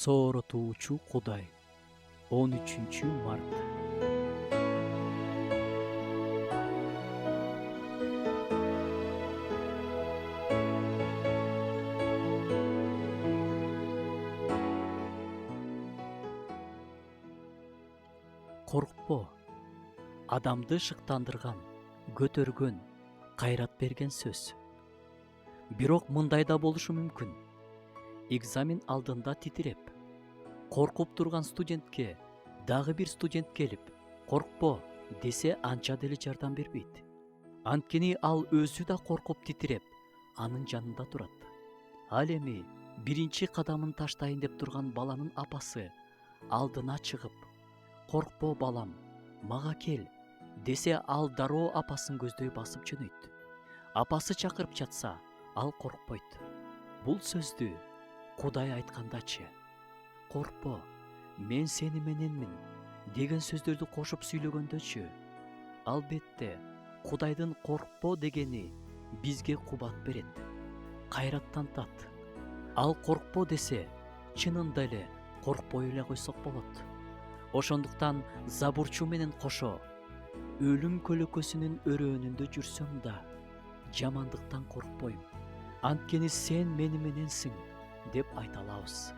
Сооротуучу Кудай. 13 март. Коркпо. Адамды шыктандырган, көтөргөн, кайрат берген сөз. Бирок мындай да болушу мүмкүн. Экзамен алдында титиреп, коркуп турган студентке дагы бир студент келип, коркпо десе анча деле жардам бербейт. Анткени ал өзү да коркуп титиреп, анын жанында турат. Ал эми биринчи кадамын таштайын деп турган баланын апасы алдына чыгып, коркпо балам, мага кел десе, ал дароо апасын көздөй басып жөнөйт. Апасы чакырып жатса, ал коркпойт. Бул сөздү Кудай айткандачы, коркпо, мен сени мененмин деген сөздөрдү кошуп сүйлөгөндөчү, албетте Кудайдын коркпо дегени бизге кубат берет, кайраттантат. Ал коркпо десе, чынында эле коркпой эле койсок болот. Ошондуктан забурчу менен кошо, өлүм көлөкөсүнүн өрөөнүндө жүрсөм да, жамандыктан коркпойм, анткени сен мени мененсиң деп айта алабыз.